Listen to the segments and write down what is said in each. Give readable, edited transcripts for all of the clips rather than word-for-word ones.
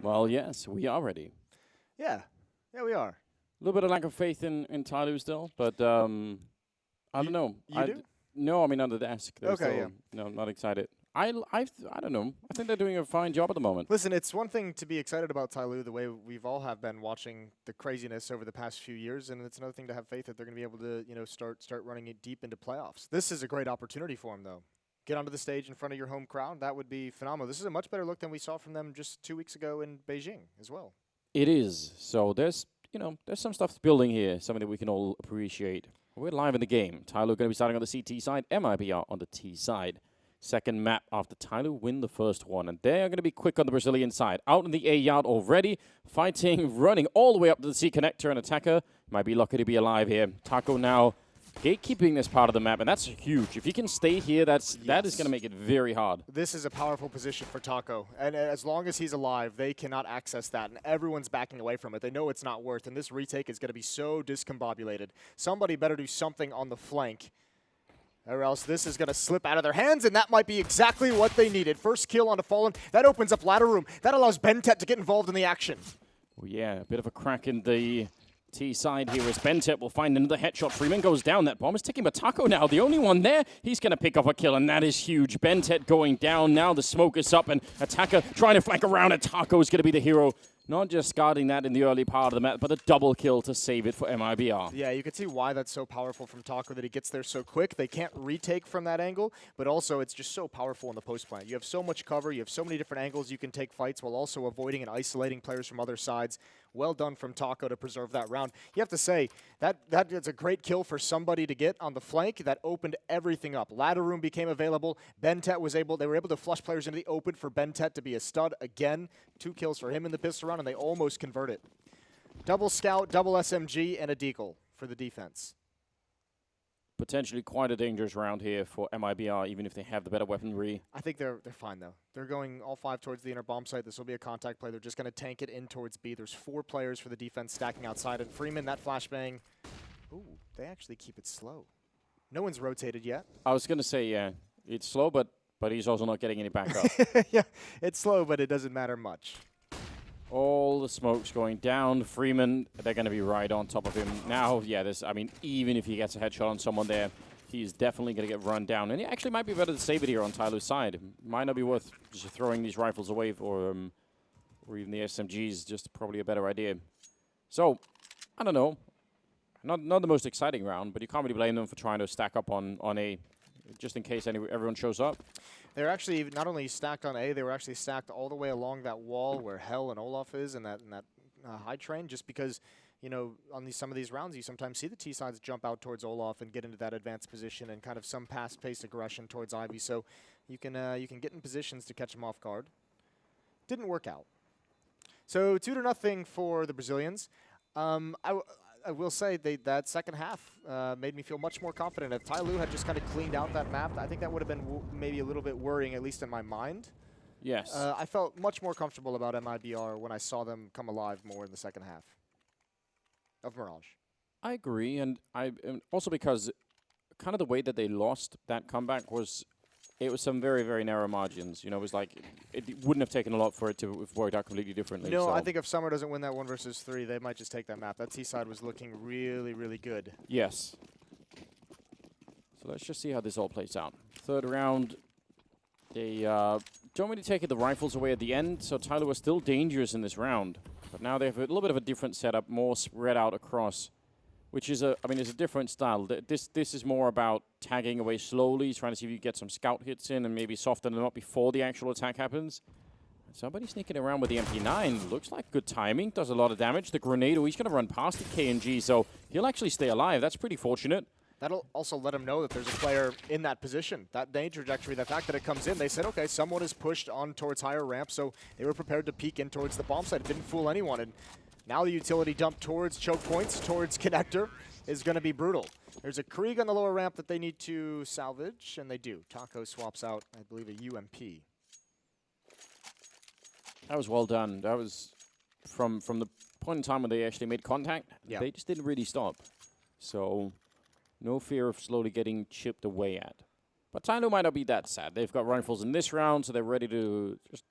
Well, yes, we are ready. Yeah. Yeah, we are. A little bit of lack of faith in TyLoo still, but I don't know. You do? No, I mean on the desk. They're Okay, still, no, not excited. I don't know. I think they're doing a fine job at the moment. Listen, it's one thing to be excited about TyLoo the way we've all have been watching the craziness over the past few years, and it's another thing to have faith that they're going to be able to, start running it deep into playoffs. This is a great opportunity for them, though. Get onto the stage in front of your home crowd. That would be phenomenal. This is a much better look than we saw from them just 2 weeks ago in Beijing as well. It is. So there's some stuff building here, something that we can all appreciate. We're live in the game. TyLoo going to be starting on the CT side, MIBR on the T side. Second map after TyLoo win the first one. And they are going to be quick on the Brazilian side. Out in the A yard already. Fighting, running all the way up to the C connector. And attacker might be lucky to be alive here. Taco now gatekeeping this part of the map. And that's huge. If he can stay here, that is going to make it very hard. This is a powerful position for Taco. And as long as he's alive, they cannot access that. And everyone's backing away from it. They know it's not worth. And this retake is going to be so discombobulated. Somebody better do something on the flank, or else this is going to slip out of their hands, and that might be exactly what they needed. First kill on a Fallen. That opens up ladder room. That allows Bentet to get involved in the action. Well, yeah, a bit of a crack in the T side here as Bentet will find another headshot. Freeman goes down. That bomb is ticking, but Taco now, the only one there. He's going to pick off a kill, and that is huge. Bentet going down. Now the smoke is up, and attacker trying to flank around, and Taco is going to be the hero. Not just guarding that in the early part of the map, but a double kill to save it for MIBR. Yeah, you can see why that's so powerful from Taco, that he gets there so quick. They can't retake from that angle, but also it's just so powerful in the post plant. You have so much cover, you have so many different angles you can take fights while also avoiding and isolating players from other sides. Well done from Taco to preserve that round. You have to say, that is a great kill for somebody to get on the flank. That opened everything up. Ladder room became available. Bentet they were able to flush players into the open for Bentet to be a stud again. 2 kills for him in the pistol round, and they almost convert it. Double scout, double SMG, and a deagle for the defense. Potentially quite a dangerous round here for MIBR, even if they have the better weaponry. I think they're fine, though. They're going all 5 towards the inner bomb site. This will be a contact play. They're just going to tank it in towards B. There's 4 players for the defense stacking outside. And Freeman, that flashbang. Ooh, they actually keep it slow. No one's rotated yet. I was going to say, yeah, it's slow, but he's also not getting any backup. Yeah, it's slow, but it doesn't matter much. All the smoke's going down. Freeman, they're going to be right on top of him. Now, yeah, even if he gets a headshot on someone there, he's definitely going to get run down. And it actually might be better to save it here on TyLoo's side. Might not be worth just throwing these rifles away or even the SMGs, just probably a better idea. So, I don't know. Not the most exciting round, but you can't really blame them for trying to stack up on A, just in case everyone shows up. They're actually not only stacked on A, they were actually stacked all the way along that wall where Hell and Olaf is, and that high train, just because, on some of these rounds, you sometimes see the T-sides jump out towards Olaf and get into that advanced position and kind of some fast-paced aggression towards Ivy. So you can get in positions to catch them off guard. Didn't work out. So 2-0 for the Brazilians. I will say that second half made me feel much more confident. If TyLoo had just kind of cleaned out that map, I think that would have been maybe a little bit worrying, at least in my mind. Yes. I felt much more comfortable about MIBR when I saw them come alive more in the second half of Mirage. I agree, and also because kind of the way that they lost that comeback was, it was some very, very narrow margins. It was like, it wouldn't have taken a lot for it to have worked out completely differently. No, I think if Summer doesn't win that 1 versus 3, they might just take that map. That T-side was looking really, really good. Yes. So let's just see how this all plays out. Third round, they don't really take the rifles away at the end, so TyLoo was still dangerous in this round. But now they have a little bit of a different setup, more spread out across, which is it's a different style. This is more about tagging away slowly, trying to see if you get some scout hits in and maybe soften them up before the actual attack happens. Somebody sneaking around with the MP9. Looks like good timing, does a lot of damage. The grenade, he's going to run past the KNG, so he'll actually stay alive. That's pretty fortunate. That'll also let him know that there's a player in that position. That danger trajectory, the fact that it comes in, they said, okay, someone is pushed on towards higher ramp, so they were prepared to peek in towards the bomb site. It didn't fool anyone, and now the utility dump towards choke points, towards connector, is going to be brutal. There's a Krieg on the lower ramp that they need to salvage, and they do. Taco swaps out, I believe, a UMP. That was well done. That was from the point in time when they actually made contact. Yeah. They just didn't really stop. So no fear of slowly getting chipped away at. But TyLoo might not be that sad. They've got rifles in this round, so they're ready to just,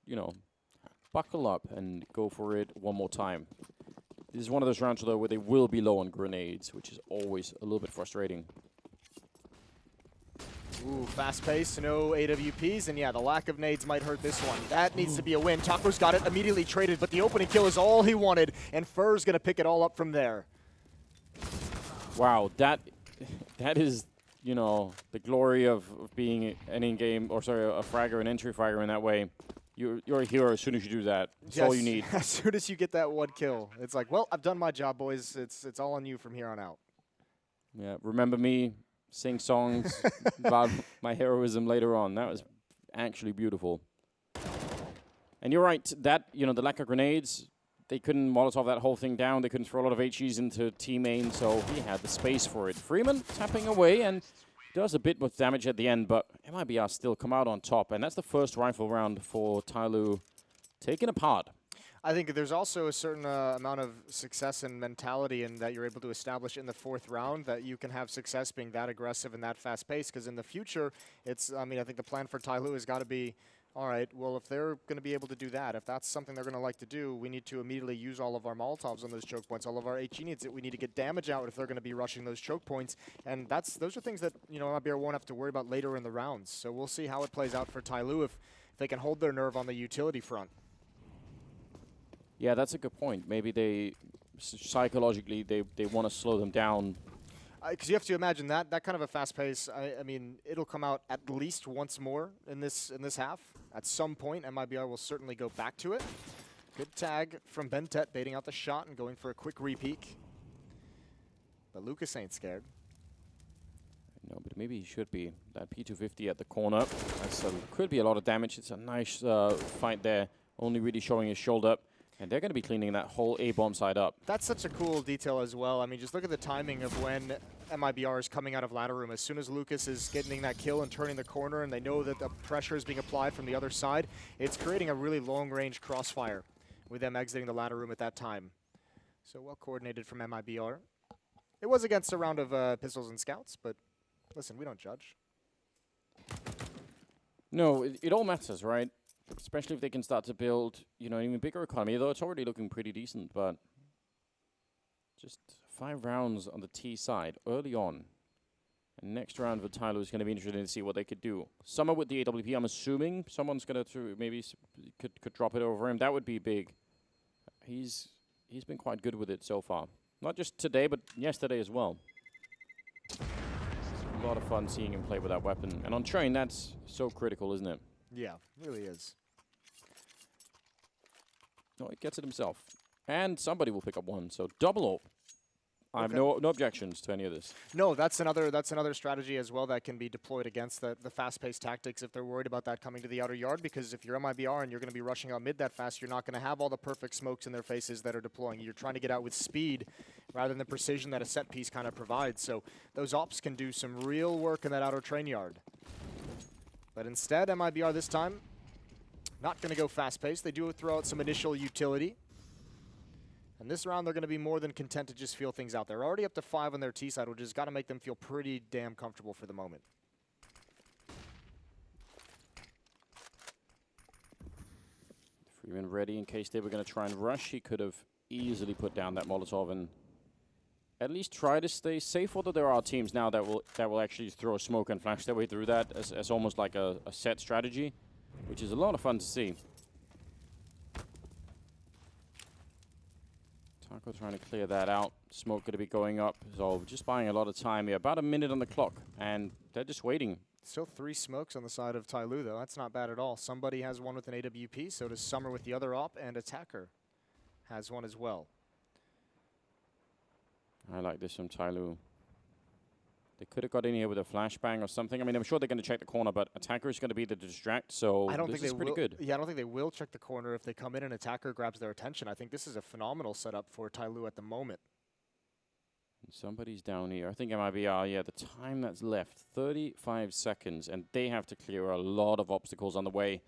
buckle up and go for it one more time. This is one of those rounds, though, where they will be low on grenades, which is always a little bit frustrating. Ooh, fast pace, no AWPs, and yeah, the lack of nades might hurt this one. That needs to be a win. Taco's got it immediately traded, but the opening kill is all he wanted, and Fur's going to pick it all up from there. Wow, that is, you know, the glory of being an in-game, or sorry, a fragger, an entry fragger in that way. You're a hero as soon as you do that. That's all you need. As soon as you get that one kill, it's like, well, I've done my job, boys. It's all on you from here on out. Yeah, remember me, sing songs about my heroism later on. That was actually beautiful. And you're right, that, you know, the lack of grenades, they couldn't Molotov that whole thing down. They couldn't throw a lot of HEs into T-main, so he had the space for it. Freeman tapping away and does a bit with damage at the end, but MIBR still come out on top. And that's the first rifle round for TyLoo taken apart. I think there's also a certain amount of success and mentality in that you're able to establish in the fourth round that you can have success being that aggressive and that fast paced, because in the future, it's, I mean, I think the plan for TyLoo has got to be, all right, well, if they're going to be able to do that, if that's something they're going to like to do, we need to immediately use all of our Molotovs on those choke points, all of our HE needs it. We need to get damage out if they're going to be rushing those choke points, and those are things that, you know, MIBR won't have to worry about later in the rounds. So we'll see how it plays out for TyLoo if they can hold their nerve on the utility front. Yeah, that's a good point. Maybe they, psychologically, they want to slow them down. Because you have to imagine that kind of a fast pace, I mean, it'll come out at least once more in this half. At some point, MIBR will certainly go back to it. Good tag from Bentet, baiting out the shot and going for a quick re-peek. But Lucas ain't scared. No, but maybe he should be. That P250 at the corner. That's could be a lot of damage. It's a nice fight there, only really showing his shoulder. And they're going to be cleaning that whole A-bomb side up. That's such a cool detail as well. I mean, just look at the timing of when MIBR is coming out of ladder room. As soon as Lucas is getting that kill and turning the corner, and they know that the pressure is being applied from the other side, it's creating a really long-range crossfire with them exiting the ladder room at that time. So well coordinated from MIBR. It was against a round of pistols and scouts, but listen, we don't judge. No, it all matters, right? Especially if they can start to build, you know, an even bigger economy, though it's already looking pretty decent, but just 5 rounds on the T side early on. And next round for TyLoo is going to be interesting to see what they could do. Summer with the AWP, I'm assuming someone's going to maybe could drop it over him. That would be big. He's been quite good with it so far. Not just today, but yesterday as well. A lot of fun seeing him play with that weapon. And on train, that's so critical, isn't it? Yeah, really is. No, he gets it himself. And somebody will pick up one, so double ult. I have Okay. no objections to any of this. No, that's another strategy as well that can be deployed against the fast-paced tactics if they're worried about that coming to the outer yard, because if you're MIBR and you're going to be rushing out mid that fast, you're not going to have all the perfect smokes in their faces that are deploying. You're trying to get out with speed rather than the precision that a set piece kind of provides. So those ops can do some real work in that outer train yard. But instead, MIBR this time, not going to go fast-paced. They do throw out some initial utility. And this round, they're going to be more than content to just feel things out. They're already up to 5 on their T side, which has got to make them feel pretty damn comfortable for the moment. Freeman ready in case they were going to try and rush. He could have easily put down that Molotov and at least try to stay safe. Although there are teams now that will actually throw smoke and flash their way through that as almost like a set strategy, which is a lot of fun to see. Taco trying to clear that out. Smoke going to be going up. So just buying a lot of time here. About a minute on the clock, and they're just waiting. Still 3 smokes on the side of TyLoo, though. That's not bad at all. Somebody has one with an AWP, so does Summer with the other op, and Attacker has one as well. I like this from TyLoo. They could have got in here with a flashbang or something. I mean, I'm sure they're going to check the corner, but Attacker is going to be the distract, so I don't this think is they pretty will. good. Yeah, I don't think they will check the corner if they come in and Attacker grabs their attention. I think this is a phenomenal setup for TyLoo at the moment. And somebody's down here. I think MIBR, yeah, the time that's left, 35 seconds, and they have to clear a lot of obstacles on the way.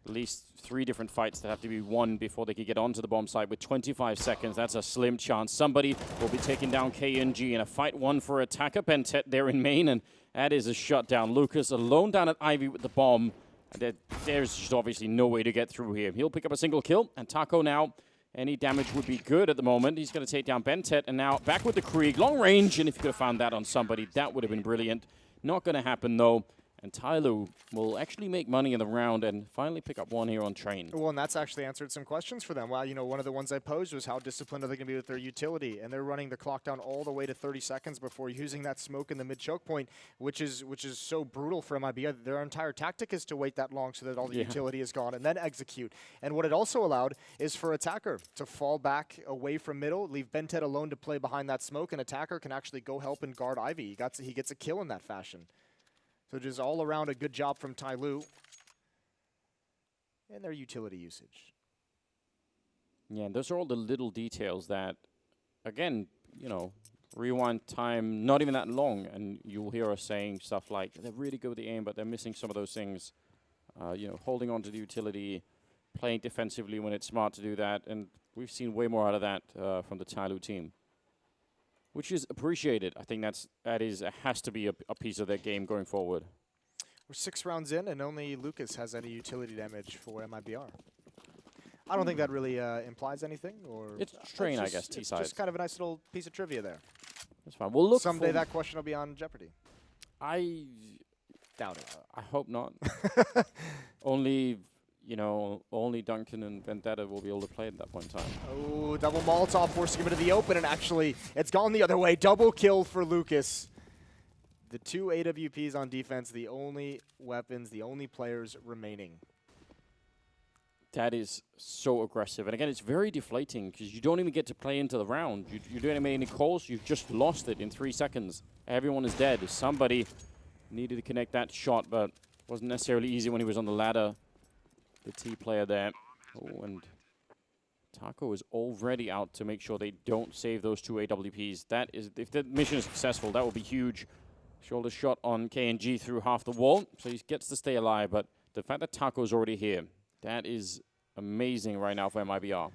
At least 3 different fights that have to be won before they can get onto the bomb site. With 25 seconds, that's a slim chance. Somebody will be taking down KNG in a fight 1 for Attacker. Bentet there in main, and that is a shutdown. Lucas alone down at Ivy with the bomb. There's just obviously no way to get through here. He'll pick up a single kill, and Taco now, any damage would be good at the moment. He's going to take down Bentet, and now back with the Krieg. Long range, and if you could have found that on somebody, that would have been brilliant. Not going to happen, though. And TyLoo will actually make money in the round and finally pick up one here on Train. Well, and that's actually answered some questions for them. Well, you know, one of the ones I posed was how disciplined are they going to be with their utility? And they're running the clock down all the way to 30 seconds before using that smoke in the mid-choke point, which is so brutal for MIB. Their entire tactic is to wait that long so that all the utility is gone and then execute. And what it also allowed is for Attacker to fall back away from middle, leave Bentet alone to play behind that smoke, and Attacker can actually go help and guard Ivy. He gets a kill in that fashion. So just all around a good job from TyLoo and their utility usage. Yeah, and those are all the little details that, again, you know, rewind time, not even that long, and you'll hear us saying stuff like, they're really good with the aim, but they're missing some of those things. You know, holding on to the utility, playing defensively when it's smart to do that, and we've seen way more out of that from the TyLoo team, which is appreciated. I think has to be a piece of their game going forward. We're 6 rounds in, and only Lucas has any utility damage for MIBR. I don't think that really implies anything, or it's Train, I guess. It's just kind of a nice little piece of trivia there. That's fine. We'll look someday that question will be on Jeopardy. I doubt it. I hope not. Only Duncan and Vendetta will be able to play at that point in time. Oh, double Molotov forcing him into the open, and actually, it's gone the other way. Double kill for Lucas. The 2 AWPs on defense, the only weapons, the only players remaining. That is so aggressive. And again, it's very deflating because you don't even get to play into the round. You don't make any calls. You've just lost it in 3 seconds. Everyone is dead. Somebody needed to connect that shot, but wasn't necessarily easy when he was on the ladder. The T player there. Oh, and Taco is already out to make sure they don't save those 2 AWPs. That is, if the mission is successful, that will be huge. Shoulder shot on KNG through half the wall, so he gets to stay alive. But the fact that Taco's already here, that is amazing right now for MIBR.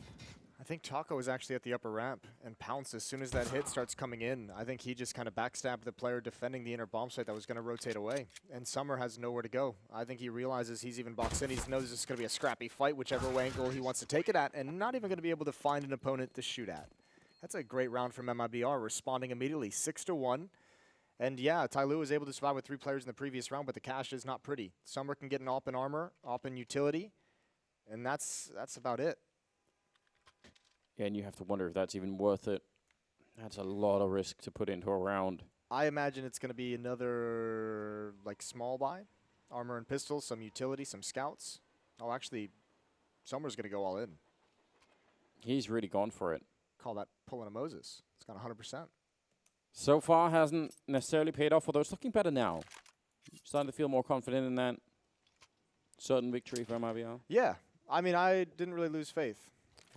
I think Taco is actually at the upper ramp and pounced as soon as that hit starts coming in. I think he just kind of backstabbed the player defending the inner bomb site that was going to rotate away. And Summer has nowhere to go. I think he realizes he's even boxed in. He knows this is going to be a scrappy fight, whichever angle he wants to take it at, and not even going to be able to find an opponent to shoot at. That's a great round from MIBR, responding immediately, 6-1. And yeah, TyLoo was able to survive with 3 players in the previous round, but the cash is not pretty. Summer can get an AWP in armor, AWP in utility, and that's about it. Yeah, and you have to wonder if that's even worth it. That's a lot of risk to put into a round. I imagine it's going to be another, like, small buy. Armor and pistols, some utility, some scouts. Oh, actually, Summer's going to go all in. He's really gone for it. Call that pulling a Moses. It's got 100%. So far, hasn't necessarily paid off, although it's looking better now. Starting to feel more confident in that certain victory for MIBR. Yeah. I mean, I didn't really lose faith.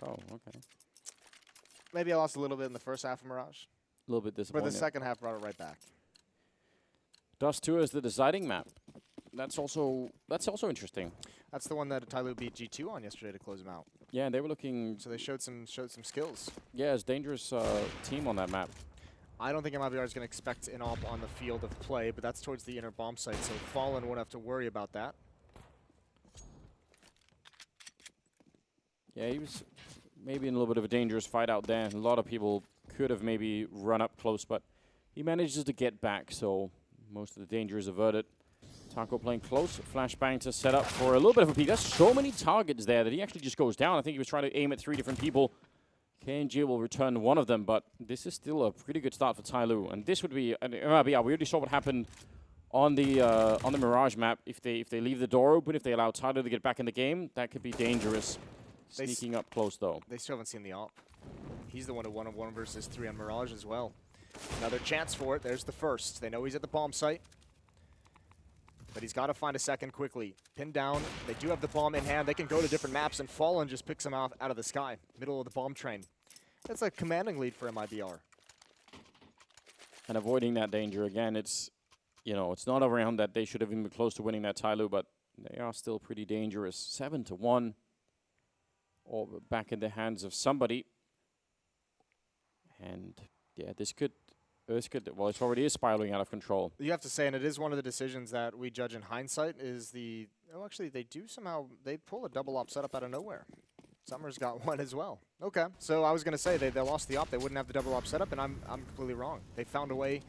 Oh, okay. Maybe I lost a little bit in the first half of Mirage. A little bit disappointed. But the second half brought it right back. Dust 2 is the deciding map. That's also interesting. That's the one that TyLoo beat G2 on yesterday to close them out. Yeah, they were looking. So they showed some skills. Yeah, it's a dangerous team on that map. I don't think MIBR is going to expect an AWP on the field of play, but that's towards the inner bomb site, so Fallen won't have to worry about that. Yeah, he was maybe in a little bit of a dangerous fight out there. A lot of people could have maybe run up close, but he manages to get back, so most of the danger is averted. Taco playing close. Flashbang to set up for a little bit of a peek. That's so many targets there that he actually just goes down. I think he was trying to aim at 3 different people. KNG will return one of them, but this is still a pretty good start for TyLoo. And this would be an MIBR. We already saw what happened on the Mirage map. If they leave the door open, if they allow TyLoo to get back in the game, that could be dangerous. Sneaking up close, though. They still haven't seen the AWP. He's the one who 1-on-1 versus 3 on Mirage as well. Another chance for it. There's the first. They know he's at the bomb site. But he's got to find a second quickly. Pinned down. They do have the bomb in hand. They can go to different maps, and Fallen just picks him out of the sky. Middle of the bomb train. That's a commanding lead for MIBR. And avoiding that danger again, it's not a round that they should have even been close to winning that TyLoo, but they are still pretty dangerous. 7-1. Or back in the hands of somebody. And yeah, this could Well, it already is spiraling out of control. You have to say, and it is one of the decisions that we judge in hindsight, is the... Oh, actually, they do somehow... They pull a double op setup out of nowhere. Summer's got one as well. Okay, so I was going to say, they lost the op. They wouldn't have the double op setup, and I'm completely wrong. They found a way.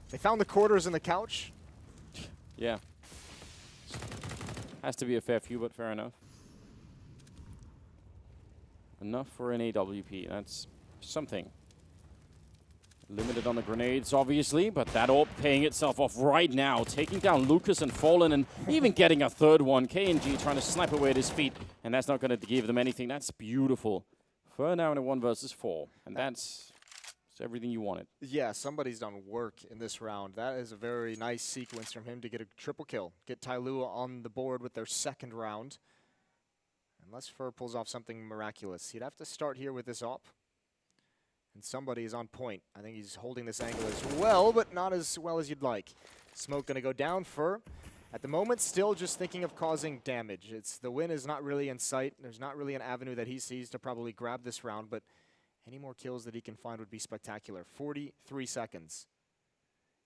They found the quarters in the couch. Yeah. Has to be a fair few, but fair enough. Enough for an AWP. That's something. Limited on the grenades, obviously, but that AWP paying itself off right now, taking down Lucas and Fallen, and even getting a third one. KNG trying to snipe away at his feet, and that's not going to give them anything. That's beautiful. For now in a 1 versus 4, and that's everything you wanted. Yeah, somebody's done work in this round. That is a very nice sequence from him to get a triple kill. Get TyLoo on the board with their second round. Unless Fur pulls off something miraculous. He'd have to start here with this op. And somebody is on point. I think he's holding this angle as well, but not as well as you'd like. Smoke going to go down. Fur, at the moment, still just thinking of causing damage. The win is not really in sight. There's not really an avenue that he sees to probably grab this round, but any more kills that he can find would be spectacular. 43 seconds.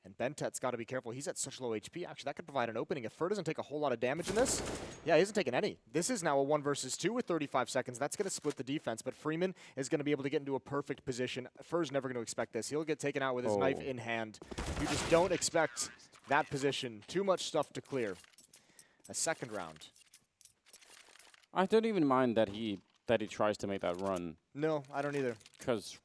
And Bentet's got to be careful. He's at such low HP. Actually, that could provide an opening. If Fur doesn't take a whole lot of damage in this, yeah, he hasn't taken any. This is now a 1 versus 2 with 35 seconds. That's going to split the defense, but Freeman is going to be able to get into a perfect position. Fur's never going to expect this. He'll get taken out with his knife in hand. You just don't expect that position. Too much stuff to clear. A second round. I don't even mind that he tries to make that run. No, I don't either. Because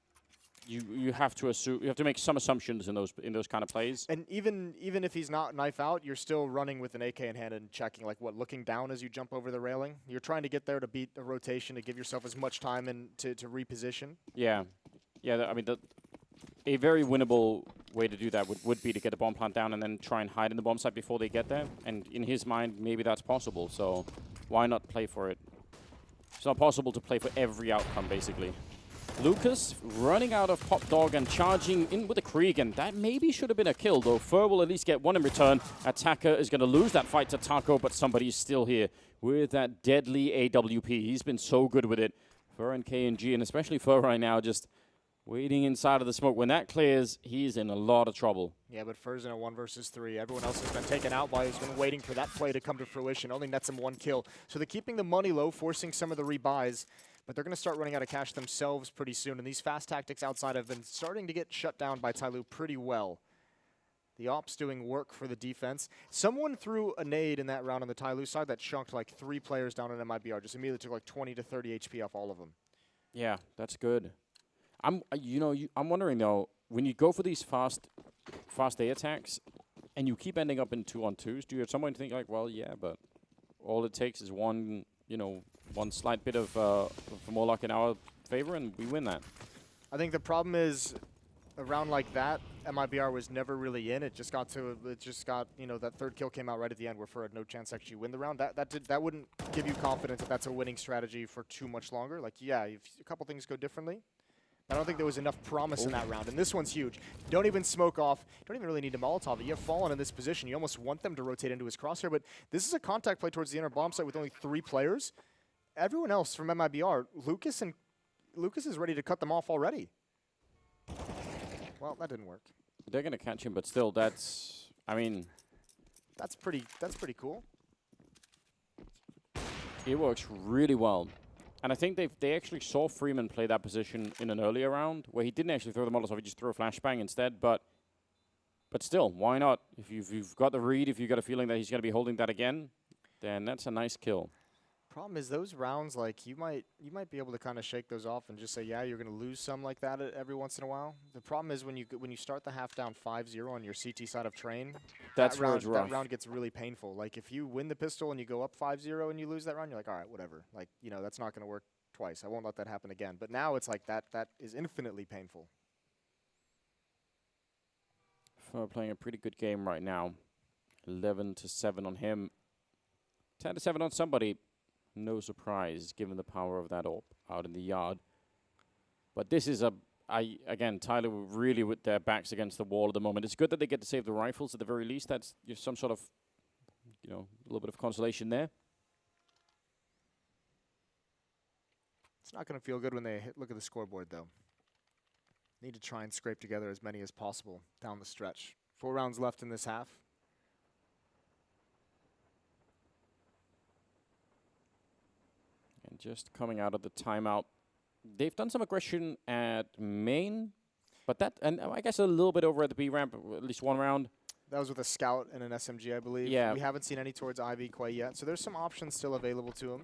you have to assume, you have to make some assumptions in those kind of plays. And even if he's not knife out, you're still running with an AK in hand and checking, like what, looking down as you jump over the railing. You're trying to get there to beat a rotation to give yourself as much time and to reposition. Yeah, yeah. I mean, a very winnable way to do that would be to get the bomb plant down and then try and hide in the bomb site before they get there. And in his mind, maybe that's possible. So why not play for it? It's not possible to play for every outcome, basically. Lucas running out of Pop Dog and charging in with a Krieg, and that maybe should have been a kill, though Fur will at least get one in return. Attacker is going to lose that fight to Taco, but somebody's still here with that deadly AWP. He's been so good with it. Fur and KNG, and especially Fur right now, just waiting inside of the smoke. When that clears, he's in a lot of trouble. Yeah, but Fur's in a 1 versus 3. Everyone else has been taken out while he's been waiting for that play to come to fruition. Only nets him 1 kill. So they're keeping the money low, forcing some of the rebuys. But they're going to start running out of cash themselves pretty soon. And these fast tactics outside have been starting to get shut down by TyLoo pretty well. The ops doing work for the defense. Someone threw a nade in that round on the TyLoo side that chunked like 3 players down in MIBR. Just immediately took like 20 to 30 HP off all of them. Yeah, that's good. I'm wondering though, when you go for these fast A attacks, and you keep ending up in 2-on-2s, do you at some point think like, well, yeah, but all it takes is one slight bit of more luck in our favor, and we win that. I think the problem is, a round like that, MIBR was never really in. It just got, that third kill came out right at the end where Fur had no chance to actually win the round. That wouldn't give you confidence that that's a winning strategy for too much longer. Like, yeah, if a couple things go differently. I don't think there was enough promise in that round, and this one's huge. Don't even smoke off. Don't even really need to Molotov it. You have Fallen in this position. You almost want them to rotate into his crosshair, but this is a contact play towards the inner bomb site with only 3 players. Everyone else from MIBR, Lucas is ready to cut them off already. Well, that didn't work. They're going to catch him, but still, that's pretty cool. It works really well. And I think they actually saw Freeman play that position in an earlier round where he didn't actually throw the Molotov, he just threw a flashbang instead. But still, why not? If you've got the read, if you've got a feeling that he's going to be holding that again, then that's a nice kill. Problem is those rounds, like you might be able to kind of shake those off and just say, yeah, you're going to lose some like that every once in a while. The problem is when you start the half down 5-0 on your CT side of train, that round gets really painful. Like if you win the pistol and you go up 5-0 and you lose that round, you're like, all right, whatever. Like, that's not going to work twice. I won't let that happen again. But now it's like that is infinitely painful. We're playing a pretty good game right now. 11-7 on him. 10-7 on somebody. No surprise, given the power of that AWP out in the yard. But this is again, TyLoo really with their backs against the wall at the moment. It's good that they get to save the rifles at the very least. That's just some sort of, a little bit of consolation there. It's not going to feel good when they look at the scoreboard, though. Need to try and scrape together as many as possible down the stretch. 4 rounds left in this half. And just coming out of the timeout, they've done some aggression at main, but that, and I guess a little bit over at the B ramp, at least 1 round. That was with a scout and an SMG, I believe. Yeah. We haven't seen any towards Ivy quite yet, so there's some options still available to him.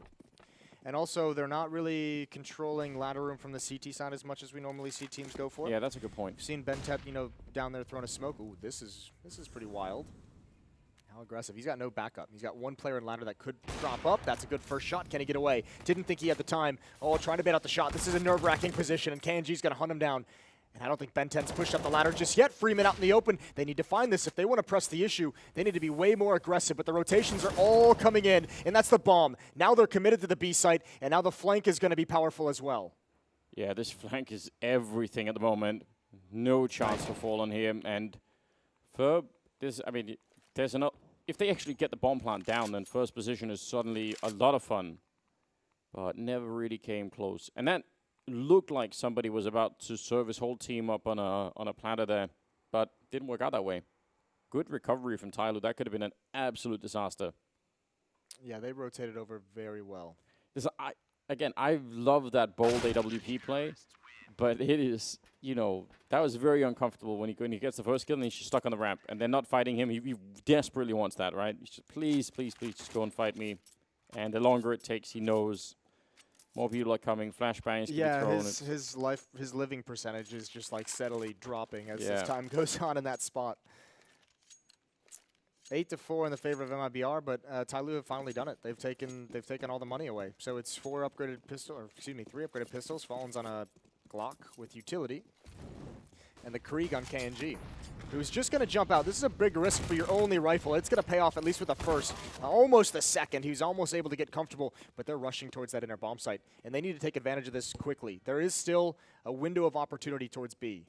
And also, they're not really controlling ladder room from the CT side as much as we normally see teams go for. Yeah, that's a good point. We've seen Bentep, you know, down there throwing a smoke. Ooh, this is pretty wild. How aggressive. He's got no backup. He's got 1 player in ladder that could drop up. That's a good first shot. Can he get away? Didn't think he had the time. Oh, trying to bait out the shot. This is a nerve-wracking position, and KNG's going to hunt him down. And I don't think Bentep's pushed up the ladder just yet. Freeman out in the open. They need to find this. If they want to press the issue, they need to be way more aggressive. But the rotations are all coming in, and that's the bomb. Now they're committed to the B site, and now the flank is going to be powerful as well. Yeah, this flank is everything at the moment. No chance to fall on him. And FIRB, this, I mean, there's enough. If they actually get the bomb plant down, then first position is suddenly a lot of fun. But never really came close. And that looked like somebody was about to serve his whole team up on a platter there, but didn't work out that way. Good recovery from TyLoo. That could have been an absolute disaster. Yeah, they rotated over very well. I love that bold AWP play, but it is, you know, that was very uncomfortable when he gets the first kill and he's just stuck on the ramp and they're not fighting him. He desperately wants that, right? He should, please, please, please just go and fight me. And the longer it takes, he knows more people are coming. Flashbangs can be thrown. His living percentage is just like steadily dropping as time goes on in that spot. 8-4 in the favor of MIBR, but TyLoo have finally done it. They've taken all the money away. So it's 3 upgraded pistols. Fallen's on a Glock with utility, and the Krieg on KNG, who's just going to jump out. This is a big risk for your only rifle. It's going to pay off at least with the first, almost the second. He was almost able to get comfortable, but they're rushing towards that inner bomb site, and they need to take advantage of this quickly. There is still a window of opportunity towards B.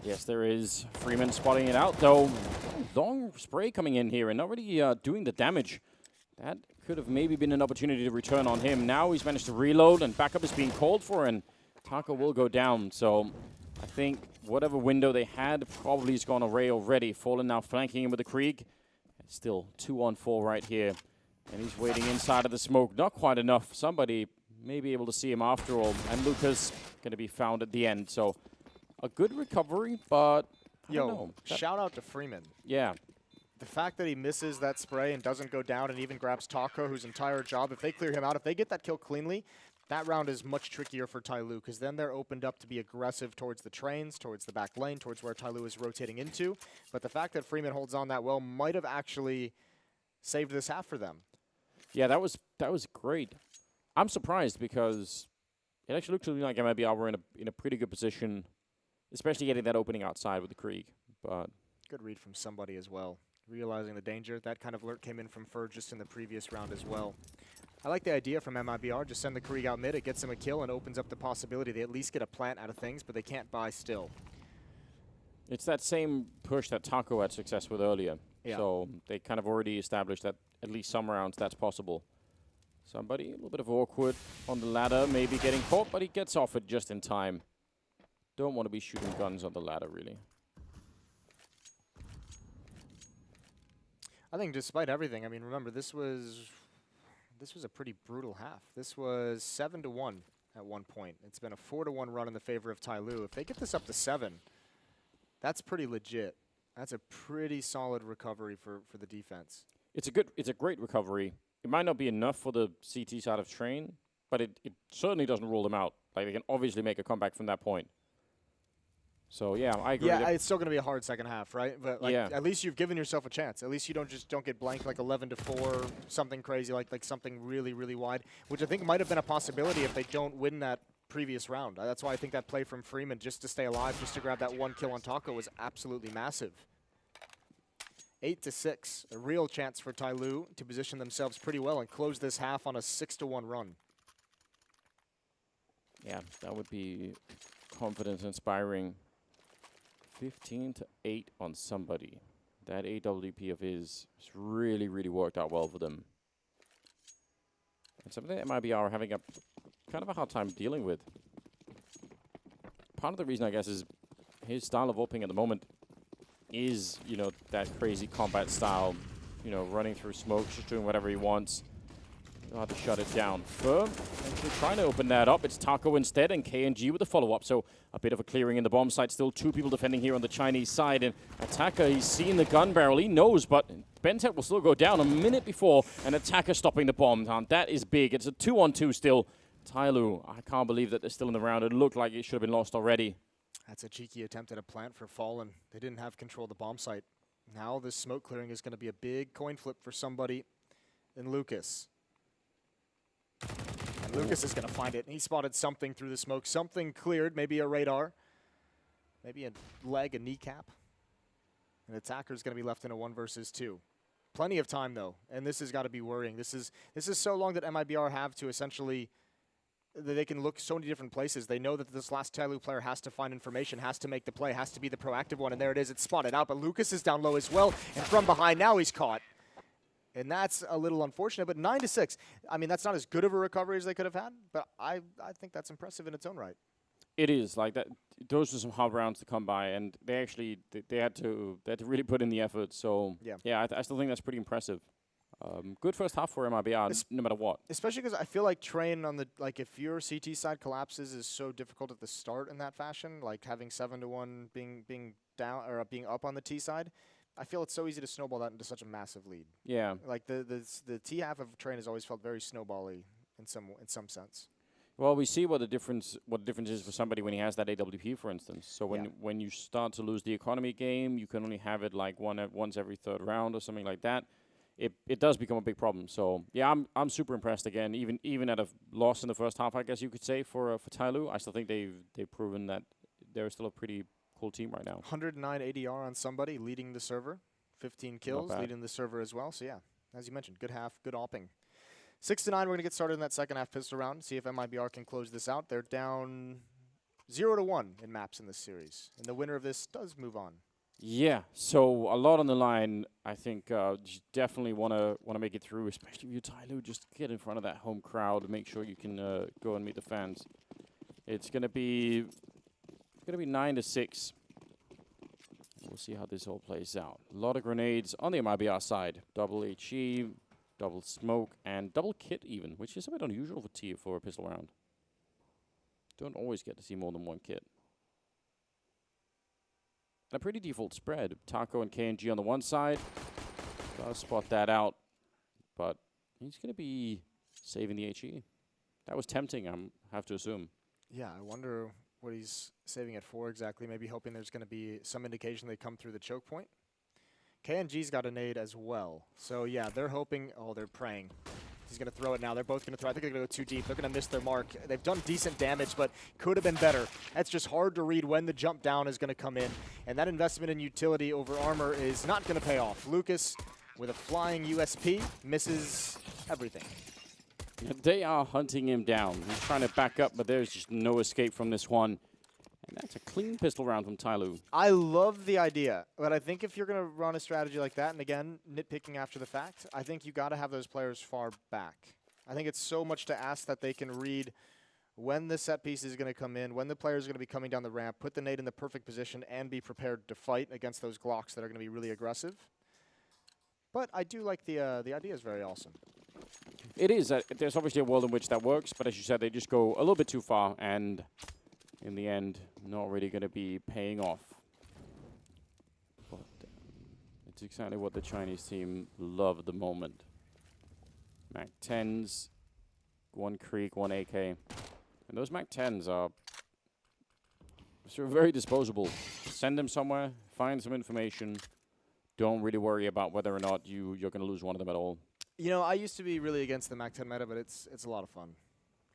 Yes, there is. Freeman spotting it out, though. Long spray coming in here and not really doing the damage. That could have maybe been an opportunity to return on him. Now he's managed to reload, and backup is being called for, and Taco will go down. So I think whatever window they had probably has gone away already. Fallen now flanking him with the Krieg. Still 2-on-4 right here. And he's waiting inside of the smoke. Not quite enough. Somebody may be able to see him after all. And Lucas going to be found at the end. So a good recovery, but I don't know. Shout out to Freeman. Yeah. The fact that he misses that spray and doesn't go down and even grabs Taco, whose entire job, if they clear him out, if they get that kill cleanly, that round is much trickier for TyLoo, because then they're opened up to be aggressive towards the trains, towards the back lane, towards where TyLoo is rotating into. But the fact that Freeman holds on that well might have actually saved this half for them. Yeah, that was great. I'm surprised because it actually looked to me like MIBR were in a pretty good position, especially getting that opening outside with the Krieg. But good read from somebody as well, realizing the danger. That kind of alert came in from FIRB just in the previous round as well. I like the idea from MIBR. Just send the Krieg out mid. It gets them a kill and opens up the possibility they at least get a plant out of things, but they can't buy still. It's that same push that Taco had success with earlier. Yeah. So they kind of already established that at least some rounds that's possible. Somebody a little bit of awkward on the ladder, maybe getting caught, but he gets off it just in time. Don't want to be shooting guns on the ladder, really. I think despite everything, I mean, remember, this was a pretty brutal half. This was 7-1 at one point. It's been a 4-1 run in the favor of TyLoo. If they get this up to 7, that's pretty legit. That's a pretty solid recovery for the defense. It's a great recovery. It might not be enough for the CT side of Train, but it certainly doesn't rule them out. Like, they can obviously make a comeback from that point. So yeah, I agree. Yeah, it's still going to be a hard second half, right? But like, yeah, at least you've given yourself a chance. At least you don't get blanked like 11-4, something crazy like something really, really wide, which I think might have been a possibility if they don't win that previous round. That's why I think that play from Freeman just to stay alive, just to grab that 1 kill on Taco was absolutely massive. 8-6, a real chance for TyLoo to position themselves pretty well and close this half on a 6-1 run. Yeah, that would be confidence inspiring. 15-8 on somebody. That AWP of his has really, really worked out well for them. And something that MIBR are having kind of a hard time dealing with. Part of the reason, I guess, is his style of opening at the moment is, you know, that crazy combat style, you know, running through smoke, just doing whatever he wants. You'll have to shut it down. Firm, actually trying to open that up. It's Taco instead, and KNG with the follow-up. So a bit of a clearing in the bomb site. Still 2 people defending here on the Chinese side. And Attacker, he's seen the gun barrel. He knows, but Bentec will still go down a minute before. And Attacker stopping the bomb. That is big. It's a 2-on-2 still. TyLoo, I can't believe that they're still in the round. It looked like it should have been lost already. That's a cheeky attempt at a plant for Fallen. They didn't have control of the bomb site. Now this smoke clearing is going to be a big coin flip for somebody in Lucas. And Lucas is going to find it. And he spotted something through the smoke. Something cleared, maybe a radar, maybe a leg, a kneecap. An Attacker's going to be left in a 1 versus 2. Plenty of time, though, and this has got to be worrying. This is so long that MIBR have to essentially... They can look so many different places. They know that this last TyLoo player has to find information, has to make the play, has to be the proactive one, and there it is. It's spotted out, but Lucas is down low as well, and from behind now he's caught. And that's a little unfortunate, but 9-6. I mean, that's not as good of a recovery as they could have had, but I think that's impressive in its own right. It is like that. Those are some hard rounds to come by, and they actually they had to really put in the effort. So yeah, I still think that's pretty impressive. Good first half for MIBR, no matter what. Especially because I feel like Train on the if your CT side collapses is so difficult at the start in that fashion, like having 7-1 being down or being up on the T side. I feel it's so easy to snowball that into such a massive lead. Yeah. Like the T half of Train has always felt very snowbally in some sense. Well, we see what the difference is for somebody when he has that AWP, for instance. So when you start to lose the economy game, you can only have it like once every 3rd round or something like that. It does become a big problem. So yeah, I'm super impressed again. Even at a loss in the first half, I guess you could say for TyLoo, I still think they've proven that they're still a pretty cool team right now. 109 ADR on somebody leading the server, 15 kills leading the server as well. So yeah, as you mentioned, good half, good opping. 6-9. We're gonna get started in that second half pistol round. See if MIBR can close this out. They're down 0-1 in maps in this series, and the winner of this does move on. Yeah, so a lot on the line. I think you definitely want to make it through, especially if you're TyLoo. Just get in front of that home crowd and make sure you can go and meet the fans. It's gonna be 9-6. We'll see how this all plays out. A lot of grenades on the MIBR side. Double HE, double smoke, and double kit even, which is a bit unusual for T for a pistol round. Don't always get to see more than 1 kit. A pretty default spread. Taco and KNG on the one side. Gotta spot that out. But he's going to be saving the HE. That was tempting, I have to assume. Yeah, I wonder what he's saving it for exactly. Maybe hoping there's going to be some indication they come through the choke point. KNG's got a nade as well. So yeah, they're hoping. Oh, they're praying. He's going to throw it now. They're both going to throw. I think they're going to go too deep. They're going to miss their mark. They've done decent damage, but could have been better. That's just hard to read when the jump down is going to come in. And that investment in utility over armor is not going to pay off. Lucas, with a flying USP, misses everything. They are hunting him down. He's trying to back up, but there's just no escape from this one. And that's a clean pistol round from TyLoo. I love the idea, but I think if you're going to run a strategy like that, and again, nitpicking after the fact, I think you got to have those players far back. I think it's so much to ask that they can read when the set piece is going to come in, when the player is going to be coming down the ramp, put the nade in the perfect position, and be prepared to fight against those Glocks that are going to be really aggressive. But I do like the idea is very awesome. It is. There's obviously a world in which that works, but as you said, they just go a little bit too far, and in the end, not really going to be paying off. But it's exactly what the Chinese team love at the moment. Mac 10s, 1 Creek, 1 AK. And those Mac 10s are sort of very disposable. Send them somewhere, find some information. Don't really worry about whether or not you're going to lose one of them at all. You know, I used to be really against the Mac 10 meta, but it's a lot of fun.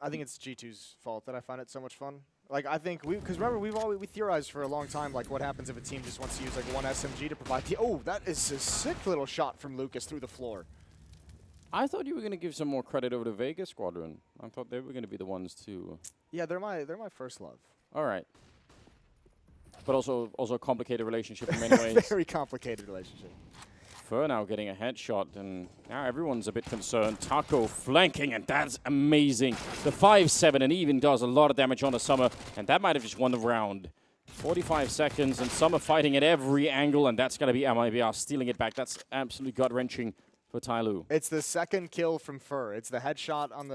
I think it's G2's fault that I find it so much fun. Like, I think because remember, we theorized for a long time, like, what happens if a team just wants to use, like, 1 SMG to provide the... Oh, that is a sick little shot from Lucas through the floor. I thought you were going to give some more credit over to Vegas Squadron. I thought they were going to be the ones to... Yeah, they're my first love. All right. But also a complicated relationship in many ways. Very complicated relationship. Fur now getting a headshot, and now everyone's a bit concerned. Taco flanking, and that's amazing. The 5-7 and even does a lot of damage on the Summer, and that might have just won the round. 45 seconds, and some are fighting at every angle, and that's going to be MIBR stealing it back. That's absolutely gut-wrenching for TyLoo. It's the second kill from Fur. It's the headshot on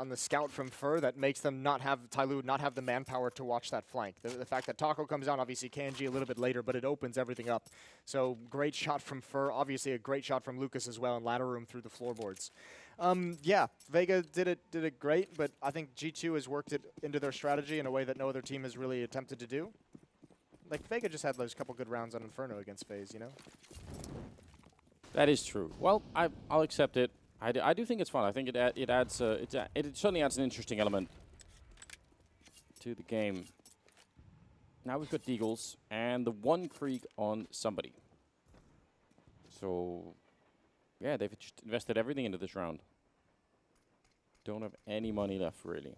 the scout from Fur that makes them not have TyLoo not have the manpower to watch that flank. The fact that Taco comes down, obviously KNG a little bit later, but it opens everything up. So great shot from Fur. Obviously a great shot from Lucas as well in ladder room through the floorboards. Yeah, Vega did it great, but I think G2 has worked it into their strategy in a way that no other team has really attempted to do. Like, Vega just had those couple good rounds on Inferno against FaZe, you know? That is true. Well, I'll accept it. I do think it's fun. I think it adds it certainly adds an interesting element to the game. Now we've got Deagles and the one Krieg on somebody. So, yeah, they've just invested everything into this round. Don't have any money left, really.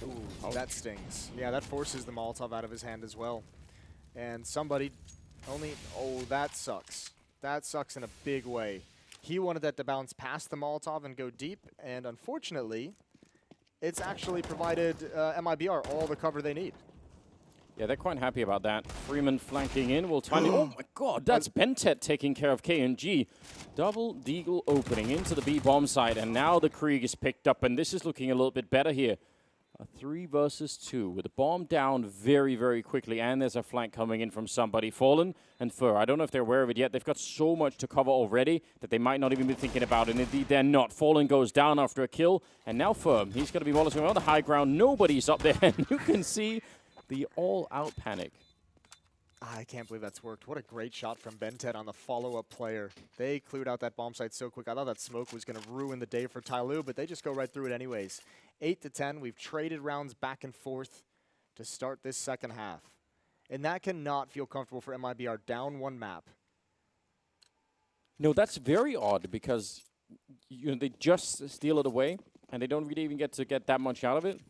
Ooh, that stings. Yeah, that forces the Molotov out of his hand as well. And somebody only... Oh, that sucks. That sucks in a big way. He wanted that to bounce past the Molotov and go deep, and unfortunately, it's actually provided MIBR all the cover they need. Yeah, they're quite happy about that. Freeman flanking in will time it. Oh my god, that's Bentet taking care of KNG. Double Deagle opening into the B bomb site, and now the Krieg is picked up, and this is looking a little bit better here. A 3 versus 2 with the bomb down very, very quickly, and there's a flank coming in from somebody. Fallen and Fur. I don't know if they're aware of it yet. They've got so much to cover already that they might not even be thinking about it. And indeed, they're not. Fallen goes down after a kill, and now Fur. He's going to be volleying on the high ground. Nobody's up there, and you can see the all-out panic. I can't believe that's worked. What a great shot from Bentet on the follow-up player. They cleared out that bomb site so quick. I thought that smoke was going to ruin the day for TyLoo, but they just go right through it anyways. 8-10. We've traded rounds back and forth to start this second half. And that cannot feel comfortable for MIBR down one map. No, that's very odd because they just steal it away, and they don't really even get to get that much out of it.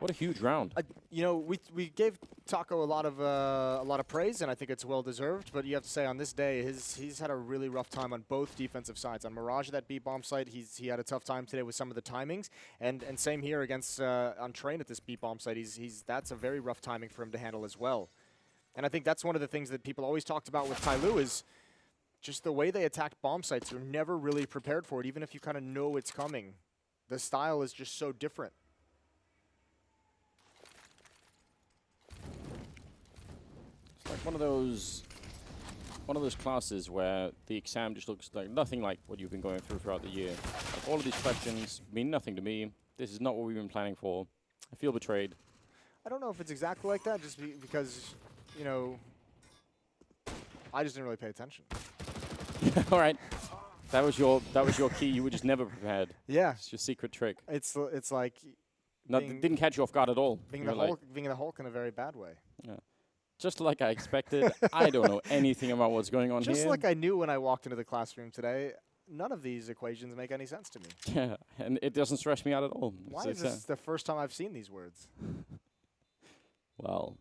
What a huge round. You know, we gave Taco a lot of praise, and I think it's well deserved. But you have to say, on this day, he's had a really rough time on both defensive sides. On Mirage, that B bomb site, he had a tough time today with some of the timings, and same here against on Train at this B bomb site. That's a very rough timing for him to handle as well. And I think that's one of the things that people always talked about with TyLoo is just the way they attack bomb sites. You're never really prepared for it, even if you kind of know it's coming. The style is just so different. Like one of those classes where the exam just looks like nothing like what you've been going through throughout the year. Like all of these questions mean nothing to me. This is not what we've been planning for. I feel betrayed. I don't know if it's exactly like that, just because, you know, I just didn't really pay attention. All right, that was your key. You were just never prepared. Yeah, it's your secret trick. It's like didn't catch you off guard at all. Being the Hulk in a very bad way. Yeah. Just like I expected. I don't know anything about what's going on here. Just like I knew when I walked into the classroom today, none of these equations make any sense to me. Yeah, and it doesn't stress me out at all. Why is this the first time I've seen these words? Well,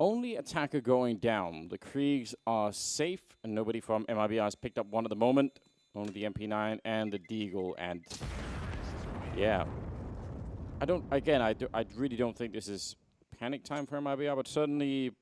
only attacker going down. The Kriegs are safe, and nobody from MIBR has picked up one at the moment. Only the MP9 and the Deagle, and yeah. I really don't think this is panic time for MIBR, but certainly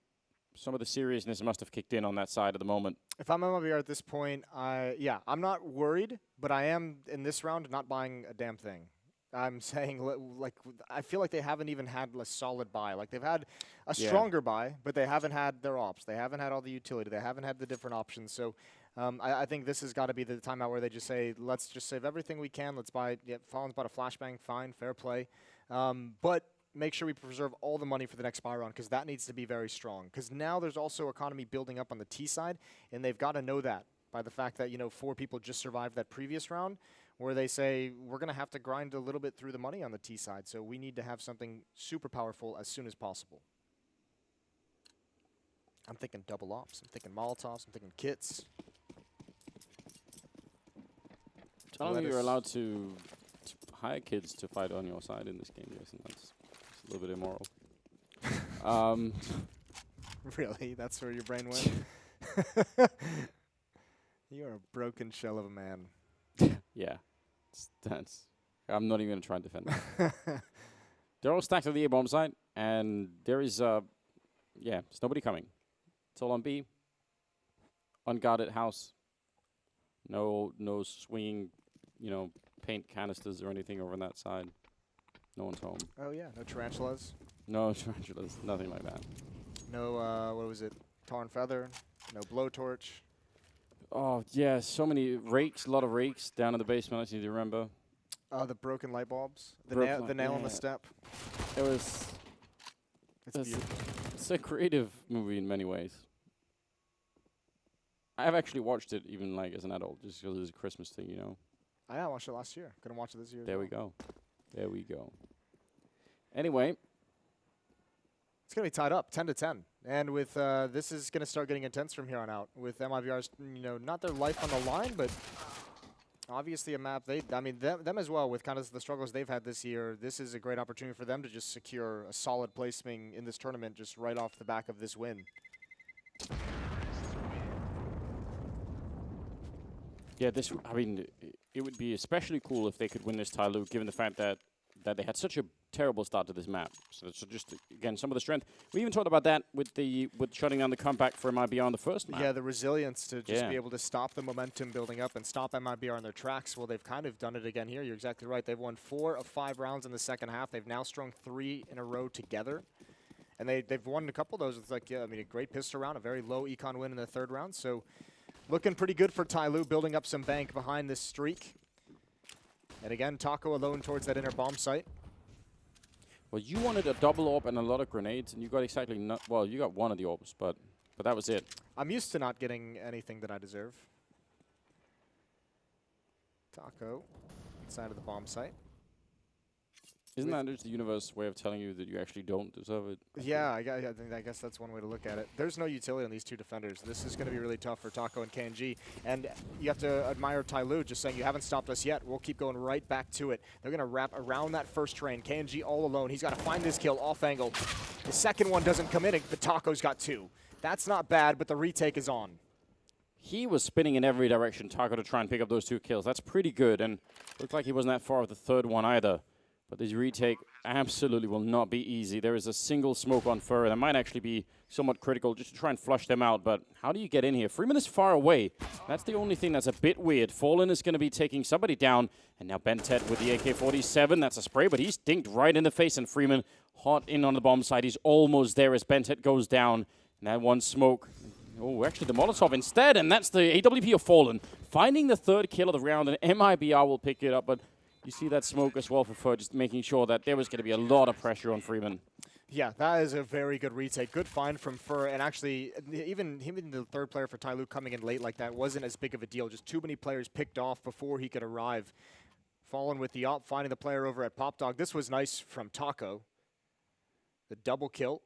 some of the seriousness must have kicked in on that side at the moment. If I'm MIBR at this point, I'm not worried, but I am, in this round, not buying a damn thing. I'm saying, like, I feel like they haven't even had a solid buy. Like, they've had a stronger buy, but they haven't had their ops. They haven't had all the utility. They haven't had the different options. So I think this has got to be the timeout where they just say, let's just save everything we can. Let's buy, Fallen's bought a flashbang, fine, fair play. But make sure we preserve all the money for the next buy round, because that needs to be very strong. Because now there's also economy building up on the T side, and they've got to know that by the fact that, 4 people just survived that previous round, where they say, we're going to have to grind a little bit through the money on the T side, so we need to have something super powerful as soon as possible. I'm thinking double ops, I'm thinking Molotovs, I'm thinking kits. Tell me you're allowed to hire kids to fight on your side in this game, Jason. That's a little bit immoral. Really? That's where your brain went? You are a broken shell of a man. Yeah. I'm not even going to try and defend that. They're all stacked at the A-bomb site, And there is, yeah, there's nobody coming. It's all on B. Unguarded house. No swinging, you know, paint canisters or anything over on that side. No one's home. Oh, yeah. No tarantulas. No tarantulas. Nothing like that. No, what was it? Tar and feather. No blowtorch. Oh, yeah, so many rakes, a lot of rakes down in the basement, I seem to remember. The broken light bulbs. The Broken nail on the step. It was... It's a creative movie in many ways. I've actually watched it even like as an adult, just because it's a Christmas thing, you know. I watched it last year. Couldn't watch it this year. There we go. There we go. Anyway. It's going to be tied up, 10-10. And with this is going to start getting intense from here on out. With MIBR's, you know, not their life on the line, but obviously a map them as well with kind of the struggles they've had this year. This is a great opportunity for them to just secure a solid placement in this tournament just right off the back of this win. Yeah, this, I mean, it would be especially cool if they could win this TyLoo, given the fact that they had such a terrible start to this map. So just, again, some of the strength. We even talked about that with shutting down the comeback for MIBR on the first map. Yeah, the resilience to just be able to stop the momentum building up and stop MIBR on their tracks. Well, they've kind of done it again here. You're exactly right. They've won 4 of 5 rounds in the second half. They've now strung 3 in a row together. And they've won a couple of those. It's like, yeah, I mean, a great pistol round, a very low econ win in the third round. So looking pretty good for TyLoo, building up some bank behind this streak. And again, Taco alone towards that inner bomb site. Well, you wanted a double orb and a lot of grenades, and you got exactly well, you got one of the orbs, but that was it. I'm used to not getting anything that I deserve. Taco inside of the bomb site. Isn't that just the universe way of telling you that you actually don't deserve it? Yeah, I guess that's one way to look at it. There's no utility on these two defenders. This is going to be really tough for Taco and KNG. And you have to admire TyLoo just saying, you haven't stopped us yet. We'll keep going right back to it. They're going to wrap around that first train. KNG all alone. He's got to find this kill off angle. The second one doesn't come in, but Taco's got 2. That's not bad, but the retake is on. He was spinning in every direction, Taco, to try and pick up those 2 kills. That's pretty good, and looked like he wasn't that far with the third one either. But this retake absolutely will not be easy. There is a single smoke on Fur. That might actually be somewhat critical just to try and flush them out. But how do you get in here? Freeman is far away. That's the only thing that's a bit weird. Fallen is going to be taking somebody down. And now Bentet with the AK-47. That's a spray, but he's dinked right in the face. And Freeman hot in on the bomb side. He's almost there as Bentet goes down. And that one smoke. Oh, actually the Molotov instead. And that's the AWP of Fallen. Finding the 3rd kill of the round. And MIBR will pick it up. But you see that smoke as well for Fur, just making sure that there was going to be a lot of pressure on Freeman. Yeah, that is a very good retake. Good find from Fur, and actually, even the third player for TyLoo coming in late like that wasn't as big of a deal. Just too many players picked off before he could arrive. Fallen with the op, finding the player over at Pop Dog. This was nice from Taco. The double kill.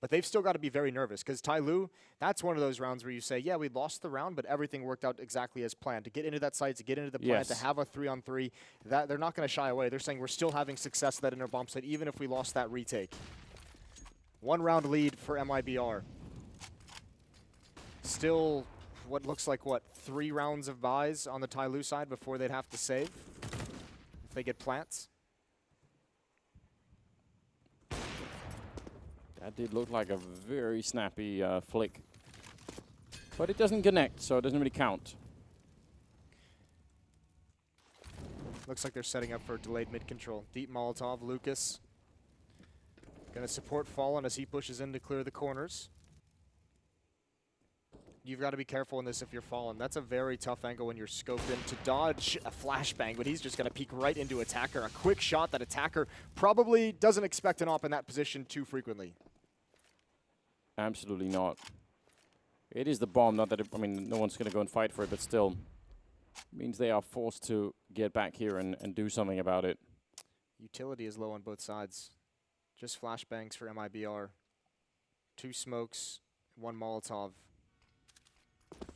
But they've still got to be very nervous because TyLoo, that's one of those rounds where you say, yeah, we lost the round, but everything worked out exactly as planned. To get into that site, to get into the plant, to have a 3-on-3, that they're not going to shy away. They're saying we're still having success at that inner bomb site, even if we lost that retake. 1 round lead for MIBR. Still, what looks like, 3 rounds of buys on the TyLoo side before they'd have to save if they get plants. That did look like a very snappy flick. But it doesn't connect, so it doesn't really count. Looks like they're setting up for delayed mid-control. Deep Molotov, Lucas. Going to support Fallen as he pushes in to clear the corners. You've got to be careful in this if you're Fallen. That's a very tough angle when you're scoped in to dodge a flashbang, but he's just going to peek right into Attacker. A quick shot that Attacker probably doesn't expect an op in that position too frequently. Absolutely not. It is the bomb, not that, I mean, no one's going to go and fight for it, but still. Means they are forced to get back here and do something about it. Utility is low on both sides. Just flashbangs for MIBR. 2 smokes, 1 Molotov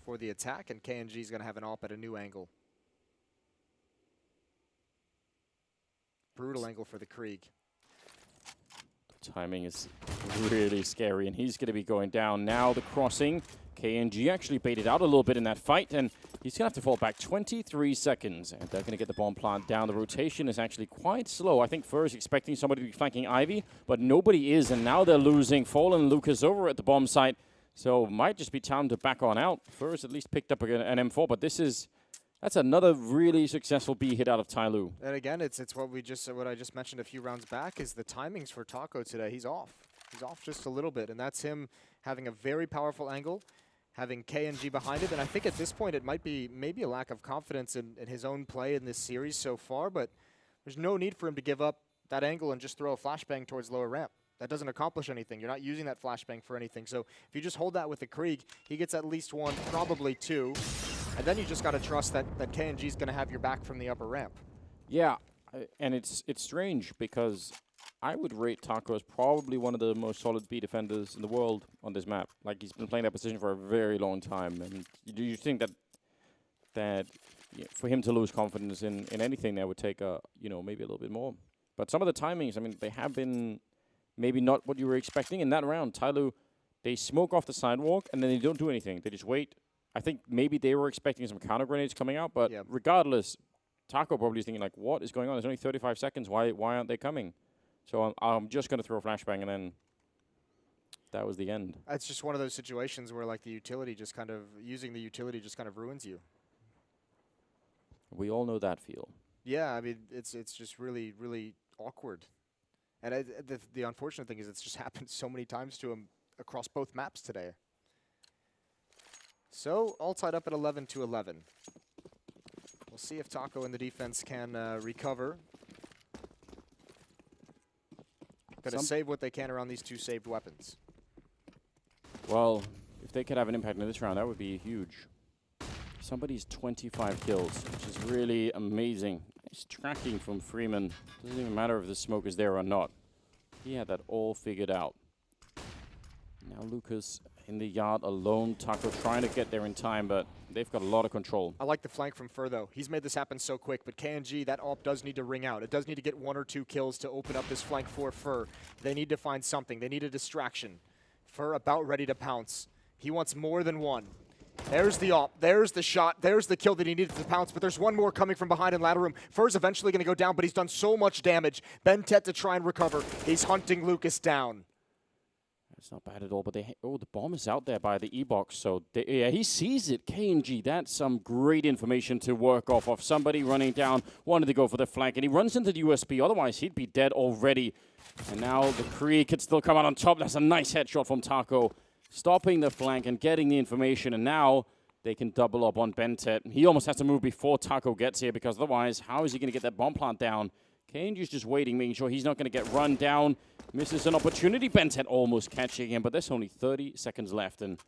for the attack, and KNG is going to have an op at a new angle. Brutal angle for the Krieg. The timing is really scary, and he's going to be going down now. The crossing, KNG actually baited out a little bit in that fight, and He's going to have to fall back 23 seconds, and they're going to get the bomb plant down. The rotation is actually quite slow. I think Fur is expecting somebody to be flanking Ivy, but nobody is, and now they're losing Fallen and Lucas over at the bomb site, so might just be time to back on out. Fur's at least picked up an M4, but that's another really successful B hit out of TyLoo. And again, it's what I just mentioned a few rounds back is the timings for Taco today. He's off. He's off just a little bit, and that's him having a very powerful angle, having KNG behind it, and I think at this point it might be maybe a lack of confidence in his own play in this series so far, but there's no need for him to give up that angle and just throw a flashbang towards lower ramp. That doesn't accomplish anything. You're not using that flashbang for anything. So if you just hold that with the Krieg, he gets at least one, probably two, and then you just got to trust that KNG is going to have your back from the upper ramp. Yeah, and it's strange because I would rate Taco as probably one of the most solid B defenders in the world on this map. Like, he's been playing that position for a very long time. And do you think that for him to lose confidence in anything, that would take maybe a little bit more? But some of the timings, I mean, they have been maybe not what you were expecting in that round. TyLoo, they smoke off the sidewalk and then they don't do anything. They just wait. I think maybe they were expecting some counter grenades coming out, but regardless, Taco probably is thinking like, what is going on? There's only 35 seconds. Why aren't they coming? So I'm just going to throw a flashbang, and then that was the end. It's just one of those situations where, like, using the utility just kind of ruins you. We all know that feel. Yeah, I mean, it's just really, really awkward. And the unfortunate thing is it's just happened so many times to him across both maps today. So, all tied up at 11-11. We'll see if Taco and the defense can recover. Going to save what they can around these two saved weapons. Well, if they could have an impact in this round, that would be huge. Somebody's 25 kills, which is really amazing. Nice tracking from Freeman. Doesn't even matter if the smoke is there or not. He had that all figured out. Now Lucas in the yard alone. Taco trying to get there in time, but they've got a lot of control. I like the flank from Fur, though. He's made this happen so quick, but KNG, that AWP does need to ring out. It does need to get 1 or 2 kills to open up this flank for Fur. They need to find something. They need a distraction. Fur about ready to pounce. He wants more than one. There's the AWP. There's the shot. There's the kill that he needed to pounce, but there's one more coming from behind in ladder room. Fur's eventually going to go down, but he's done so much damage. Bentet to try and recover. He's hunting Lucas down. It's not bad at all, but the bomb is out there by the E-box, so he sees it. KNG, that's some great information to work off of. Somebody running down, wanted to go for the flank, and he runs into the USB, otherwise he'd be dead already. And now the Krieg could still come out on top. That's a nice headshot from Taco, stopping the flank and getting the information, and now they can double up on Bentet. He almost has to move before Taco gets here, because otherwise, how is he going to get that bomb plant down? KNG's just waiting, making sure he's not going to get run down. Misses an opportunity. Bentet almost catching him, but there's only 30 seconds left. And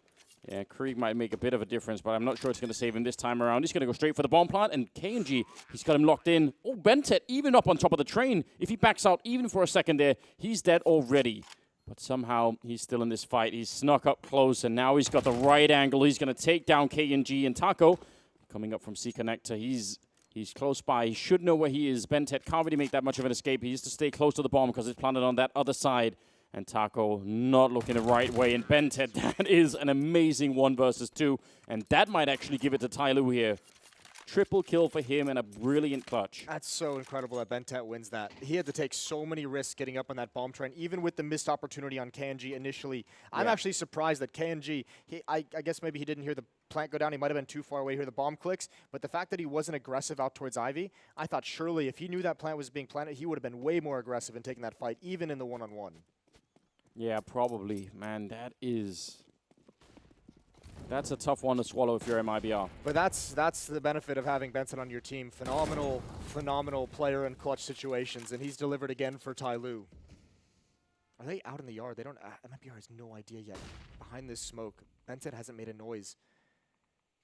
yeah, Krieg might make a bit of a difference, but I'm not sure it's going to save him this time around. He's going to go straight for the bomb plant, and KNG, he's got him locked in. Oh, Bentet, even up on top of the train. If he backs out even for a second there, he's dead already. But somehow he's still in this fight. He's snuck up close, and now he's got the right angle. He's going to take down KNG, and Taco coming up from C Connector. He's close by. He should know where he is. Bentet can't really make that much of an escape. He has to stay close to the bomb because it's planted on that other side. And Taco not looking the right way. And Bentet, that is an amazing 1 versus 2. And that might actually give it to TyLoo here. Triple kill for him and a brilliant clutch. That's so incredible that Bentet wins that. He had to take so many risks getting up on that bomb train, even with the missed opportunity on KNG initially. I'm actually surprised that KNG, I guess maybe he didn't hear the plant go down. He might have been too far away to hear the bomb clicks. But the fact that he wasn't aggressive out towards Ivy, I thought surely if he knew that plant was being planted, he would have been way more aggressive in taking that fight, even in the one-on-one. Yeah, probably. Man, that's a tough one to swallow if you're MIBR. But that's the benefit of having Benson on your team. Phenomenal player in clutch situations, and he's delivered again for TyLoo. Are they out in the yard? They don't. MIBR has no idea yet. Behind this smoke, Benson hasn't made a noise.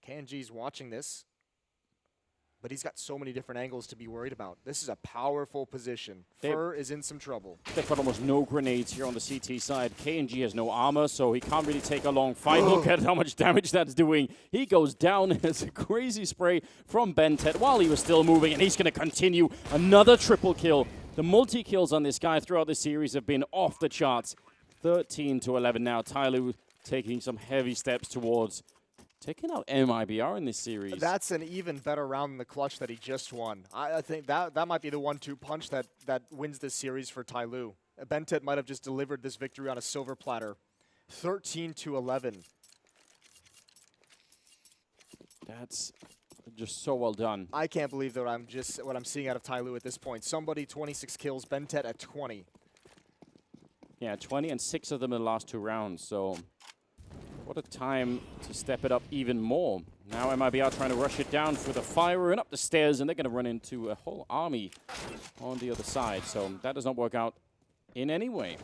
KNG's watching this, but he's got so many different angles to be worried about. This is a powerful position. Fur is in some trouble. They've got almost no grenades here on the CT side. KNG has no armor, so he can't really take a long fight. Look at how much damage that's doing. He goes down. It's a crazy spray from Bentet while he was still moving, and he's going to continue another triple kill. The multi-kills on this guy throughout the series have been off the charts. 13-11 now. TyLoo taking some heavy steps towards Taking out MIBR in this series. That's an even better round than the clutch that he just won. I think that might be the 1-2 punch that wins this series for TyLoo. Bentet might have just delivered this victory on a silver platter. 13-11. That's just so well done. I can't believe that what I'm seeing out of TyLoo at this point. Somebody 26 kills, Bentet at 20. Yeah, 20 and 6 of them in the last 2 rounds. So what a time to step it up even more. Now MIBR trying to rush it down through the fire and up the stairs, and they're going to run into a whole army on the other side. So that does not work out in any way.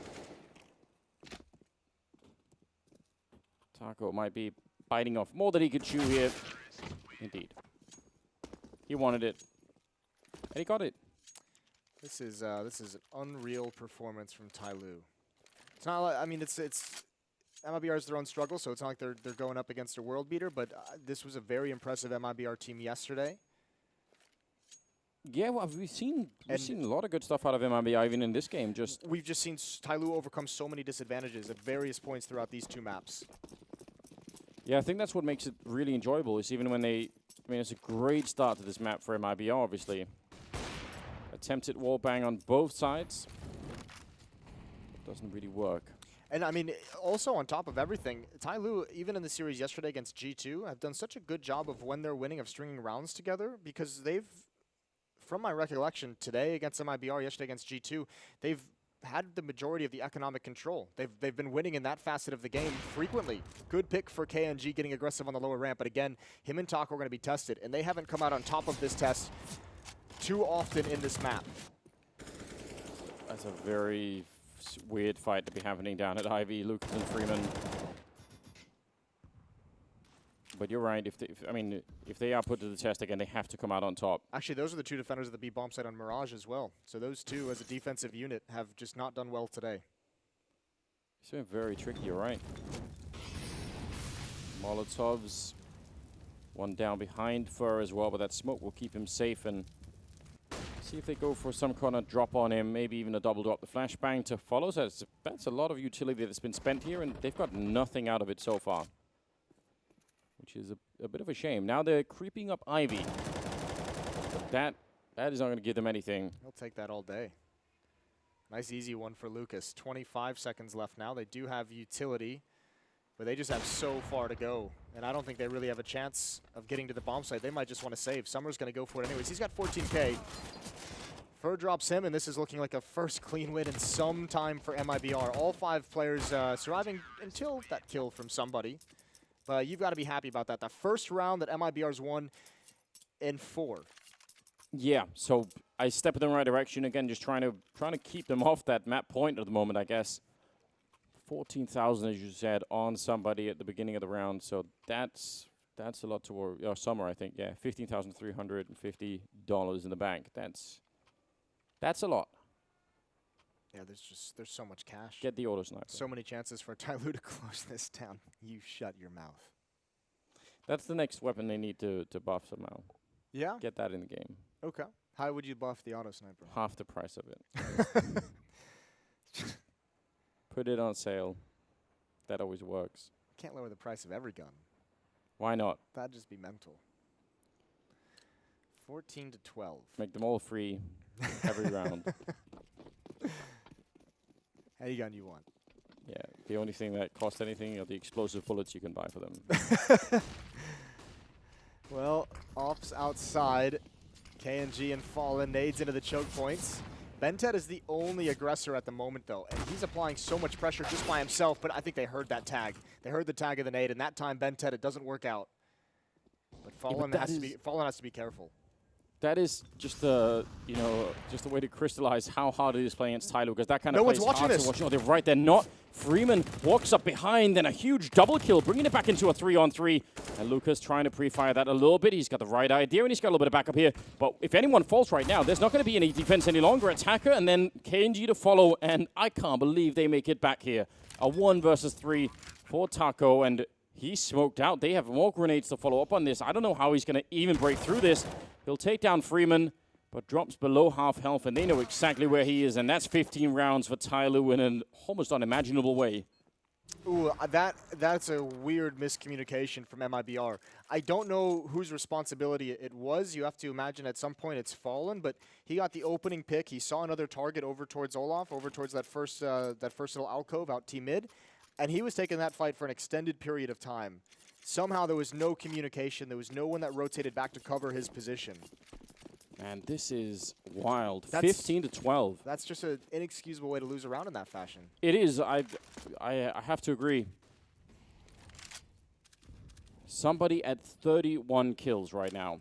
Taco might be biting off more than he could chew here. Indeed. He wanted it, and he got it. This is an unreal performance from TyLoo. It's not like, I mean, it's MIBR has their own struggle, so it's not like they're going up against a world beater, but this was a very impressive MIBR team yesterday. Yeah, well, we've seen a lot of good stuff out of MIBR even in this game. We've just seen TyLoo overcome so many disadvantages at various points throughout these 2 maps. Yeah, I think that's what makes it really enjoyable, is even when they, I mean, it's a great start to this map for MIBR, obviously. Attempted wallbang on both sides. It doesn't really work. And I mean, also on top of everything, TyLoo, even in the series yesterday against G2, have done such a good job of when they're winning of stringing rounds together, because they've, from my recollection, today against MIBR, yesterday against G2, they've had the majority of the economic control. They've been winning in that facet of the game frequently. Good pick for KNG getting aggressive on the lower ramp, but again, him and Taco are going to be tested, and they haven't come out on top of this test too often in this map. That's a very weird fight to be happening down at Ivy, Lucas and Freeman. But you're right, if they are put to the test again, they have to come out on top. Actually, those are the 2 defenders of the B bomb site on Mirage as well. So those 2 as a defensive unit have just not done well today. It's been very tricky, you're right. Molotovs, one down behind Fur as well, but that smoke will keep him safe, and see if they go for some kind of drop on him, maybe even a double drop. The flashbang to follow, so that's a lot of utility that's been spent here, and they've got nothing out of it so far, which is a bit of a shame. Now they're creeping up Ivy. But that is not going to give them anything. He'll take that all day. Nice easy one for Lucas. 25 seconds left now. They do have utility, but they just have so far to go. And I don't think they really have a chance of getting to the bomb site. They might just want to save. Summer's going to go for it anyways. He's got 14K. Fur drops him, and this is looking like a first clean win in some time for MIBR. All 5 players surviving until that kill from somebody. But you've got to be happy about that. The first round that MIBR's won in 4. Yeah, so I step in the right direction again, just trying to keep them off that map point at the moment, I guess. 14,000, as you said, on somebody at the beginning of the round, so that's a lot to worry. Summer, I think, yeah, $15,350 in the bank. That's a lot. Yeah, there's so much cash. Get the auto sniper. So many chances for TyLoo to close this down. You shut your mouth. That's the next weapon they need to buff somehow. Yeah? Get that in the game. Okay. How would you buff the auto sniper? Half the price of it. Put it on sale. That always works. Can't lower the price of every gun. Why not? That'd just be mental. 14 to 12. Make them all free every round. Any gun you want. Yeah, the only thing that costs anything are the explosive bullets you can buy for them. Well, ops outside. KNG and Fallen nades into the choke points. Bentet is the only aggressor at the moment, though, and he's applying so much pressure just by himself, but I think they heard that tag. They heard the tag of the nade, and that time Bentet, it doesn't work out. But Fallen, Fallen has to be careful. That is just the way to crystallize how hard it is playing against TyLoo, because that kind of no play one's is watching hard this. to watch. No, they're right. They're not. Freeman walks up behind, then a huge double kill, bringing it back into a 3-on-3. And Lucas trying to pre-fire that a little bit. He's got the right idea, and he's got a little bit of backup here. But if anyone falls right now, there's not going to be any defense any longer. Attacker, and then KNG to follow, and I can't believe they make it back here. A 1 versus 3 for Taco, and he's smoked out. They have more grenades to follow up on this. I don't know how he's going to even break through this. He'll take down Freeman, but drops below half health, and they know exactly where he is, and that's 15 rounds for TyLoo in an almost unimaginable way. Ooh, that's a weird miscommunication from MIBR. I don't know whose responsibility it was. You have to imagine at some point it's fallen, but he got the opening pick. He saw another target over towards Olaf, over towards that first little alcove out T mid, and he was taking that fight for an extended period of time. Somehow there was no communication. There was no one that rotated back to cover his position. And this is wild. That's 15 to 12. That's just an inexcusable way to lose a round in that fashion. It is. I have to agree. Somebody at 31 kills right now.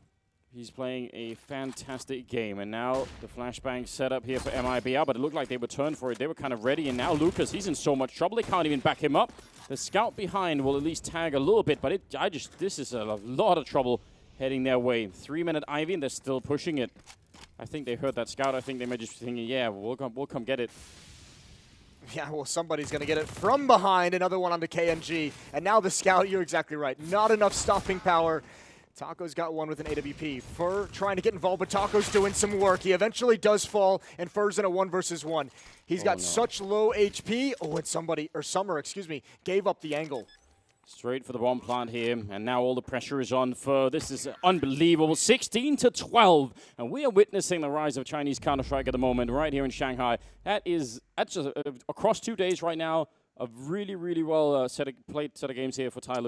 He's playing a fantastic game. And now the flashbang set up here for MIBR, but it looked like they were turned for it. They were kind of ready. And now Lucas, he's in so much trouble. They can't even back him up. The scout behind will at least tag a little bit, but this is a lot of trouble heading their way. 3-minute Ivy, and they're still pushing it. I think they heard that scout. I think they may just be thinking, yeah, we'll come get it. Yeah, well, somebody's going to get it from behind. Another one onto KNG. And now the scout, you're exactly right. Not enough stopping power. Taco's got one with an AWP. Fur trying to get involved, but Taco's doing some work. He eventually does fall, and Fur's in a 1-versus-1. He's got such low HP. Oh, and Summer, gave up the angle. Straight for the bomb plant here, and now all the pressure is on Fur. This is unbelievable. 16 to 12, and we are witnessing the rise of Chinese Counter-Strike at the moment right here in Shanghai. That's just across 2 days right now, a really, really well played set of games here for TyLoo.